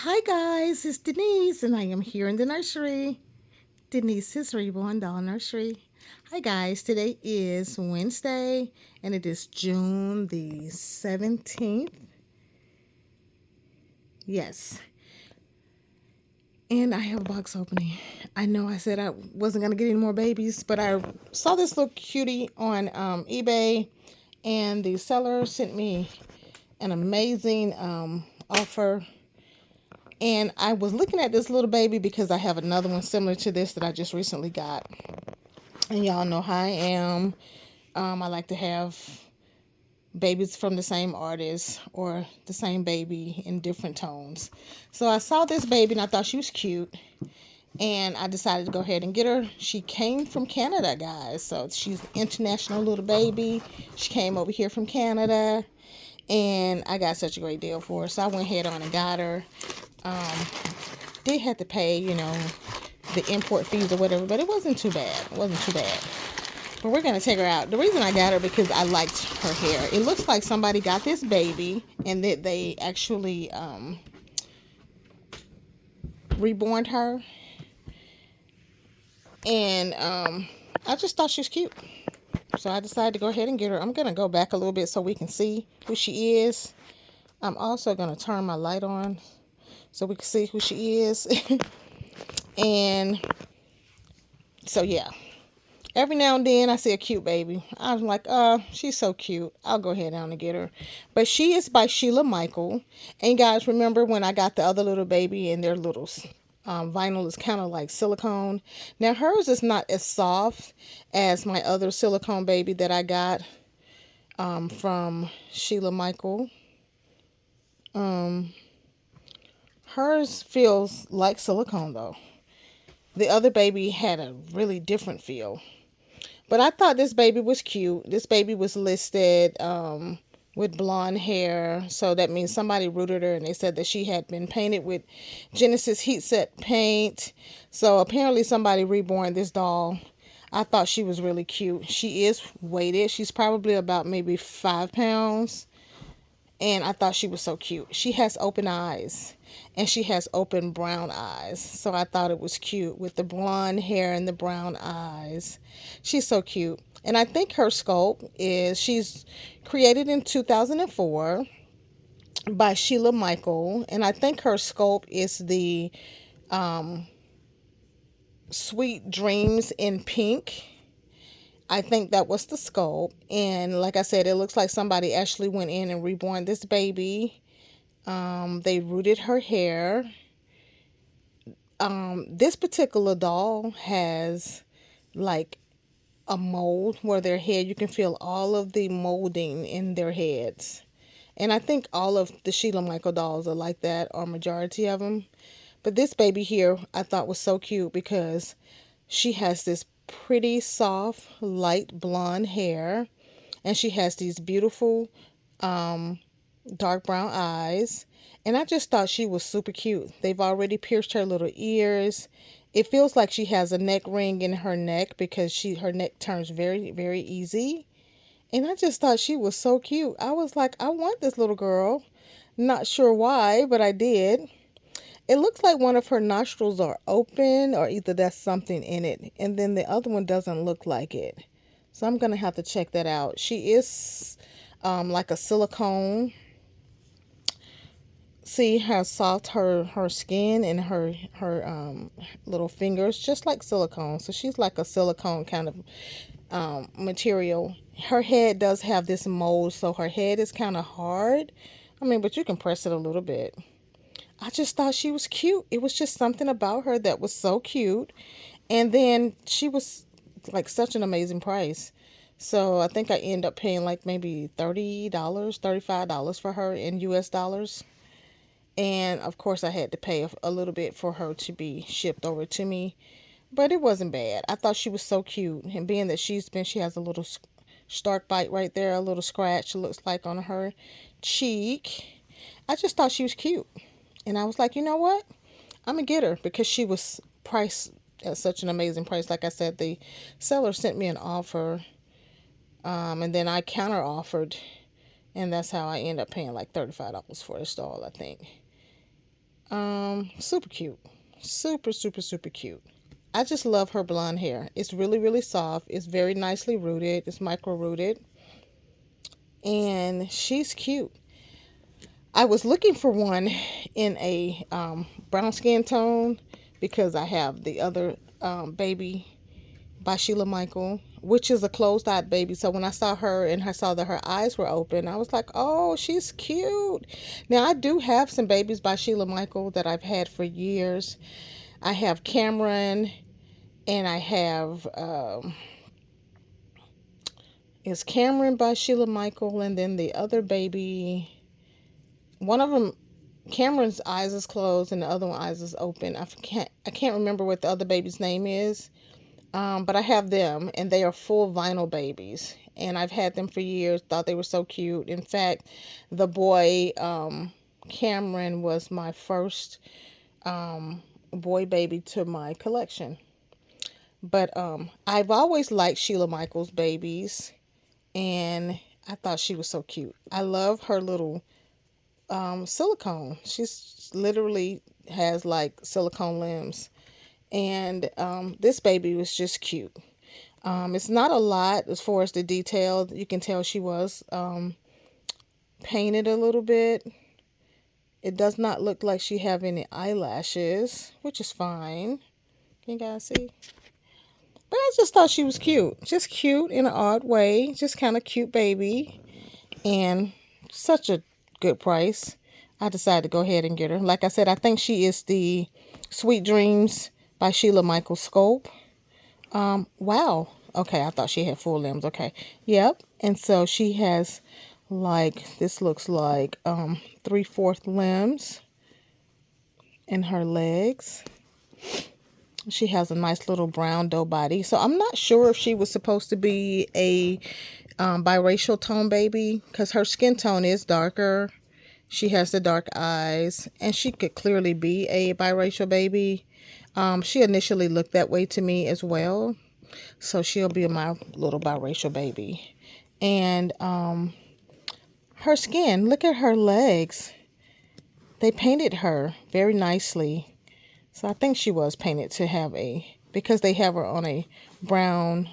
Hi guys, it's Denise and I am here in the nursery. Denise's Reborn Doll Nursery. Hi guys, today is Wednesday and it is June the 17th. Yes. And I have a box opening. I know I said I wasn't going to get any more babies, but I saw this little cutie on eBay and the seller sent me an amazing offer. And I was looking at this little baby because I have another one similar to this that I just recently got. And y'all know how I am. I like to have babies from the same artist or the same baby in different tones. So I saw this baby and I thought she was cute. And I decided to go ahead and get her. She came from Canada, guys. So she's an international little baby. She came over here from Canada. And I got such a great deal for her. So I went ahead on and got her. Um, did have to pay, the import fees or whatever, but it wasn't too bad. It wasn't too bad. But we're going to take her out. The reason I got her because I liked her hair. It looks like somebody got this baby and that they actually reborn her. And I just thought she was cute. So I decided to go ahead and get her. I'm going to go back a little bit so we can see who she is. I'm also going to turn my light on so we can see who she is. And so, yeah. Every now and then I see a cute baby. I'm like, she's so cute. I'll go ahead down and get her. But she is by Sheila Michael. And guys, remember when I got the other little baby and their little vinyl is kind of like silicone. Now hers is not as soft as my other silicone baby that I got from Sheila Michael. Um, Hers feels like silicone though. The other baby had a really different feel. But I thought this baby was cute. This baby was listed with blonde hair. So that means somebody rooted her and they said that she had been painted with Genesis Heat Set paint. So apparently somebody reborn this doll. I thought she was really cute. She is weighted. She's probably about maybe 5 pounds. And I thought she was so cute. She has open eyes and she has open brown eyes. So I thought it was cute with the blonde hair and the brown eyes. She's so cute. And I think her sculpt is she's created in 2004 by Sheila Michael. And I think her sculpt is the um, Sweet Dreams in Pink. I think that was the sculpt. And like I said, it looks like somebody actually went in and reborn this baby. They rooted her hair. This particular doll has like a mold where their head, you can feel all of the molding in their heads. And I think all of the Sheila Michael dolls are like that, or majority of them. But this baby here I thought was so cute because she has this pretty soft light blonde hair and she has these beautiful um, dark brown eyes. And I just thought she was super cute. They've already pierced her little ears. It feels like she has a neck ring in her neck because her neck turns very, very easy. And I just thought she was so cute. I was like, I want this little girl. Not sure why, but I did. It looks like one of her nostrils are open, or either that's something in it. And then the other one doesn't look like it. So I'm going to have to check that out. She is like a silicone. See how soft her skin and her little fingers, just like silicone. So she's like a silicone kind of material. Her head does have this mold, so her head is kind of hard. I mean, but you can press it a little bit. I just thought she was cute. It was just something about her that was so cute. And then she was like such an amazing price. So I think I end up paying like maybe $30, $35 for her in US dollars. And of course, I had to pay a little bit for her to be shipped over to me. But it wasn't bad. I thought she was so cute. And being that she has a little stark bite right there, a little scratch, it looks like on her cheek. I just thought she was cute. And I was like, you know what? I'm going to get her because she was priced at such an amazing price. Like I said, the seller sent me an offer and then I counter offered. And that's how I end up paying like $35 for this doll, I think. Super cute. Super, super, super cute. I just love her blonde hair. It's really, really soft. It's very nicely rooted. It's micro rooted. And she's cute. I was looking for one in a brown skin tone because I have the other baby by Sheila Michael, which is a closed eyed baby. So when I saw her and I saw that her eyes were open, I was like, oh, she's cute. Now, I do have some babies by Sheila Michael that I've had for years. I have Cameron, and I have, is Cameron by Sheila Michael, and then the other baby, one of them, Cameron's eyes is closed and the other one eyes is open. I can't remember what the other baby's name is. But I have them, and they are full vinyl babies, and I've had them for years. Thought they were so cute. In fact, the boy Cameron was my first boy baby to my collection. But I've always liked Sheila Michaels babies, and I thought she was so cute. I love her little silicone. She's literally has like silicone limbs, and this baby was just cute. It's not a lot as far as the detail. You can tell she was painted a little bit. It does not look like she have any eyelashes, which is fine. Can you guys see? But I just thought she was cute. Just cute in an odd way. Just kind of cute baby. And such a good price. I decided to go ahead and get her. Like I said, I think she is the Sweet Dreams by Sheila Michael scope. Wow. Okay, I thought she had full limbs. Okay. Yep. And so she has like, this looks like 3/4 limbs in her legs. She has a nice little brown doe body. So I'm not sure if she was supposed to be a biracial tone baby, because her skin tone is darker. She has the dark eyes, and she could clearly be a biracial baby. She initially looked that way to me as well. So she'll be my little biracial baby. And her skin, look at her legs. They painted her very nicely. So I think she was painted to have because they have her on a brown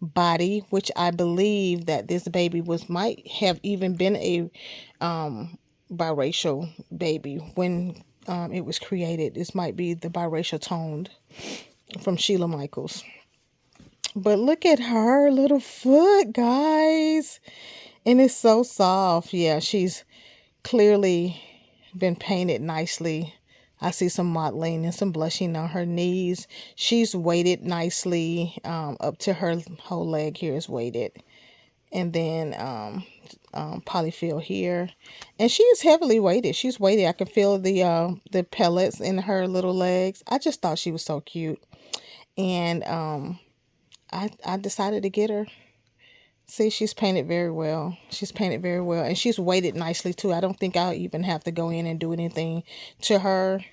body, which I believe that this baby might have even been a biracial baby when it was created. This might be the biracial toned from Sheila Michaels. But look at her little foot, guys. And it's so soft. Yeah, she's clearly been painted nicely. I see some modeling and some blushing on her knees. She's weighted nicely. Up to her whole leg here is weighted. And then polyfill here. And she is heavily weighted. She's weighted. I can feel the pellets in her little legs. I just thought she was so cute. And I decided to get her. See, she's painted very well. She's painted very well. And she's weighted nicely, too. I don't think I'll even have to go in and do anything to her.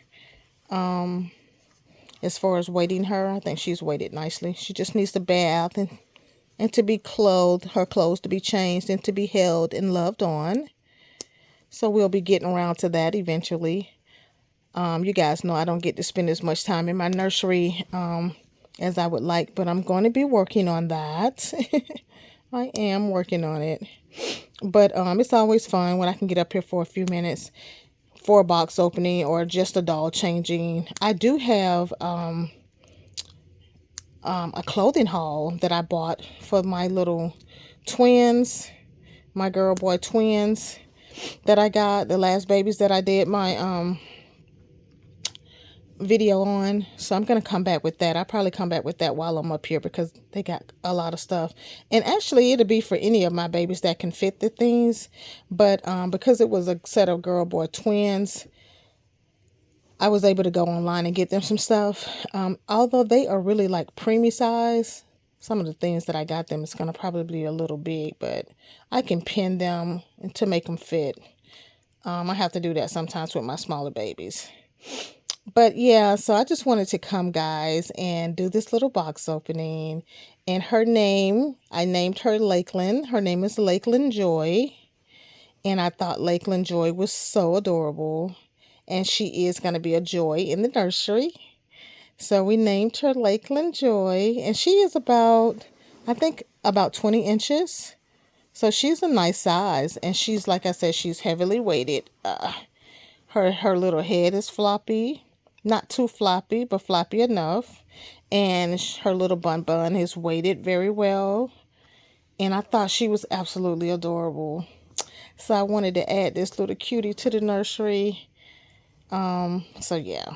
As far as weighting her, I think she's weighted nicely. She just needs to bath and to be clothed, her clothes to be changed and to be held and loved on. So we'll be getting around to that eventually. You guys know I don't get to spend as much time in my nursery as I would like, but I'm going to be working on that. I am working on it. But it's always fun when I can get up here for a few minutes for a box opening or just a doll changing. I do have a clothing haul that I bought for my little twins, my girl boy twins that I got, the last babies that I did my video on. So I'm going to come back with that. I'll probably come back with that while I'm up here because they got a lot of stuff. And actually it'll be for any of my babies that can fit the things. But because it was a set of girl boy twins, I was able to go online and get them some stuff. Although they are really like preemie size, some of the things that I got them is going to probably be a little big, but I can pin them to make them fit. I have to do that sometimes with my smaller babies. But yeah, so I just wanted to come, guys, and do this little box opening. And her name, I named her Lakelyn. Her name is Lakelyn Joy. And I thought Lakelyn Joy was so adorable. and she is going to be a joy in the nursery. So we named her Lakelyn Joy, and she is about, I think, about 20 inches. So she's a nice size, and she's, like I said, she's heavily weighted. Her little head is floppy, not too floppy, but floppy enough, and her little bun is weighted very well. And I thought she was absolutely adorable. So I wanted to add this little cutie to the nursery. So yeah,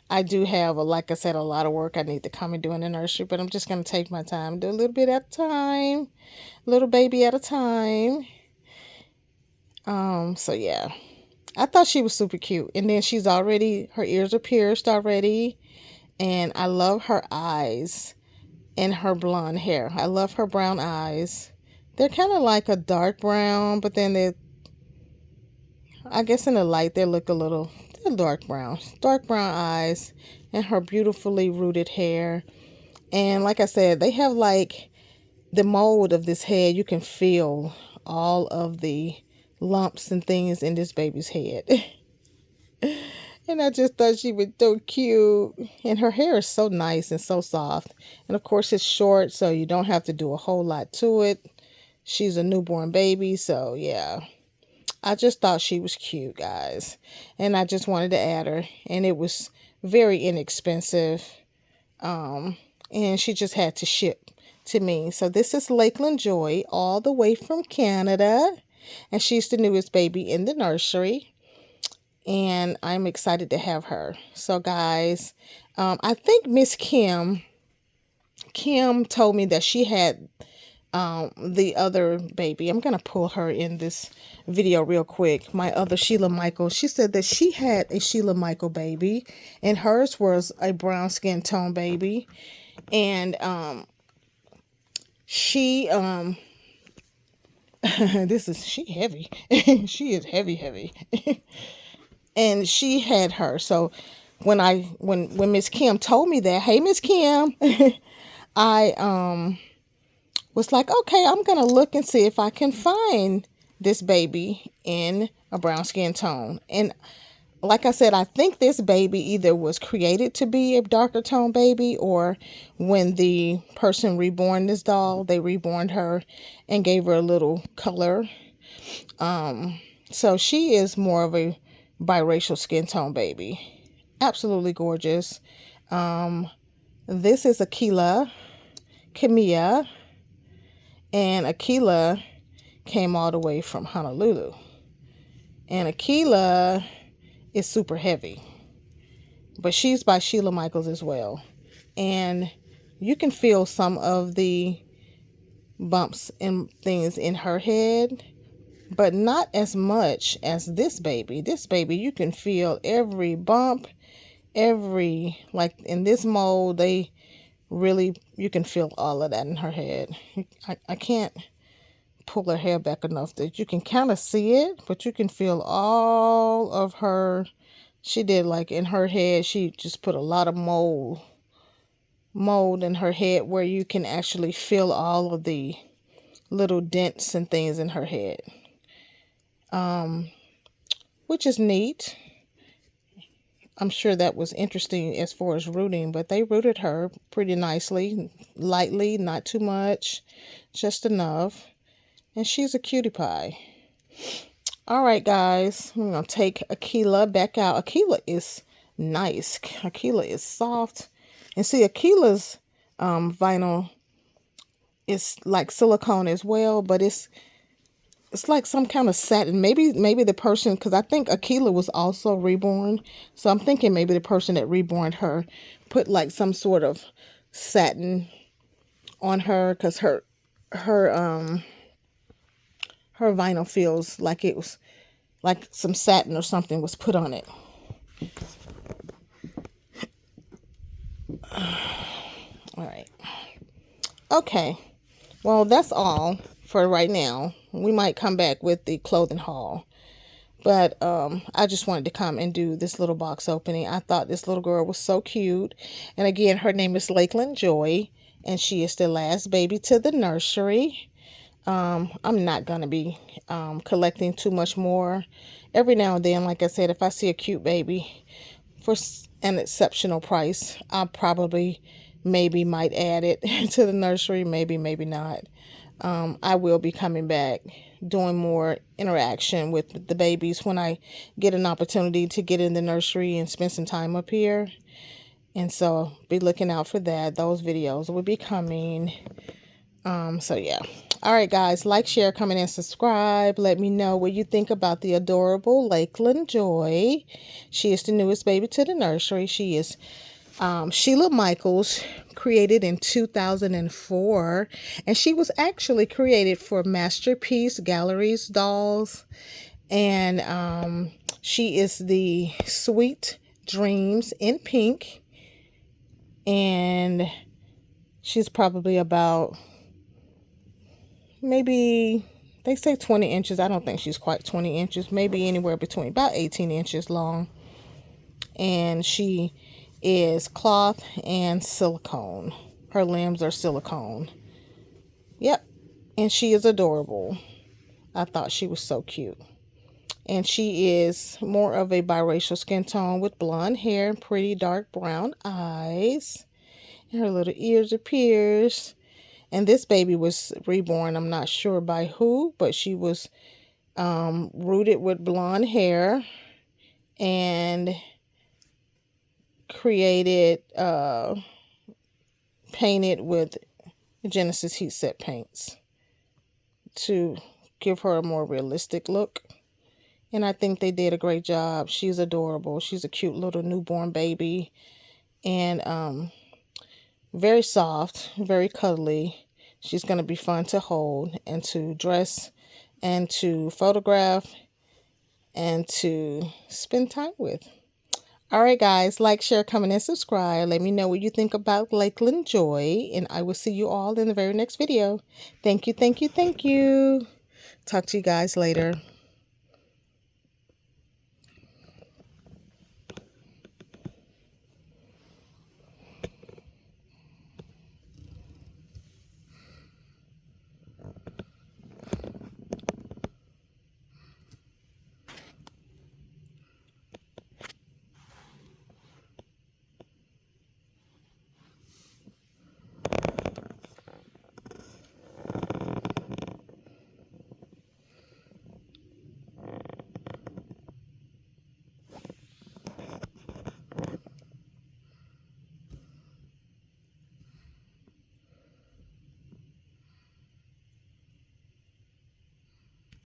I do have, like I said, a lot of work I need to come and do in the nursery, but I'm just going to take my time, do a little bit at a time, little baby at a time. So yeah, I thought she was super cute. And then her ears are pierced already. And I love her eyes and her blonde hair. I love her brown eyes. They're kind of like a dark brown, but then I guess in the light, they're dark brown. Dark brown eyes and her beautifully rooted hair. And like I said, they have like the mold of this head. You can feel all of the lumps and things in this baby's head. And I just thought she was so cute. And her hair is so nice and so soft. And of course it's short, so you don't have to do a whole lot to it. She's a newborn baby, so yeah. I just thought she was cute, guys. And I just wanted to add her. And it was very inexpensive. And she just had to ship to me. So this is Lakelyn Joy, all the way from Canada. And she's the newest baby in the nursery. And I'm excited to have her. So guys, I think Miss Kim told me that she had the other baby. I'm going to pull her in this video real quick. My other Sheila Michael. She said that she had a Sheila Michael baby, and hers was a brown skin tone baby. And she she heavy. She is heavy. And she had her. So when Miss Kim told me that, hey Miss Kim, I was like, okay, I'm gonna look and see if I can find this baby in a brown skin tone. And like I said, I think this baby either was created to be a darker tone baby, or when the person reborn this doll, they reborn her and gave her a little color. So she is more of a biracial skin tone baby. Absolutely gorgeous. This is Camilla, and Akila came all the way from Honolulu. And Akila is super heavy, but she's by Sheila Michaels as well. And you can feel some of the bumps and things in her head, but not as much as this baby. This baby, you can feel every bump, like in this mold, you can feel all of that in her head. I can't pull her hair back enough that you can kind of see it, but you can feel all of her. She did, like, in her head, she just put a lot of mold in her head where you can actually feel all of the little dents and things in her head. Which is neat. I'm sure that was interesting as far as rooting, but they rooted her pretty nicely, lightly, not too much, just enough. And she's a cutie pie. All right, guys, I'm going to take Akila back out. Akila is nice. Akila is soft. And see, Akila's vinyl is like silicone as well, but it's like some kind of satin. Maybe the person, because I think Akila was also reborn. So I'm thinking maybe the person that reborn her put like some sort of satin on her, because her vinyl feels like it was like some satin or something was put on it. All right. Okay. Well, that's all for right now. We might come back with the clothing haul. But I just wanted to come and do this little box opening. I thought this little girl was so cute. And again, her name is Lakelyn Joy. And she is the last baby to the nursery. I'm not going to be collecting too much more. Every now and then, like I said, if I see a cute baby for an exceptional price, I probably maybe might add it to the nursery, maybe, maybe not. I will be coming back doing more interaction with the babies when I get an opportunity to get in the nursery and spend some time up here. And so be looking out for that. Those videos will be coming. So yeah. All right, guys, like, share, comment, and subscribe. Let me know what you think about the adorable Lakelyn Joy. She is the newest baby to the nursery. She is Sheila Michaels, created in 2004, and she was actually created for Masterpiece Galleries dolls. And she is the Sweet Dreams in pink, and she's probably about, maybe, they say 20 inches. I don't think she's quite 20 inches, maybe anywhere between about 18 inches long. And she is cloth and silicone. Her limbs are silicone. Yep. And she is adorable. I thought she was so cute. And she is more of a biracial skin tone with blonde hair and pretty dark brown eyes. And her little ears are pierced. And this baby was reborn, I'm not sure by who, but she was rooted with blonde hair and created, painted with Genesis heat set paints to give her a more realistic look. And I think they did a great job. She's adorable. She's a cute little newborn baby. And very soft, very cuddly. She's going to be fun to hold and to dress and to photograph and to spend time with. All right, guys, like, share, comment, and subscribe. Let me know what you think about Lakelyn Joy, and I will see you all in the very next video. Thank you, thank you, thank you. Talk to you guys later.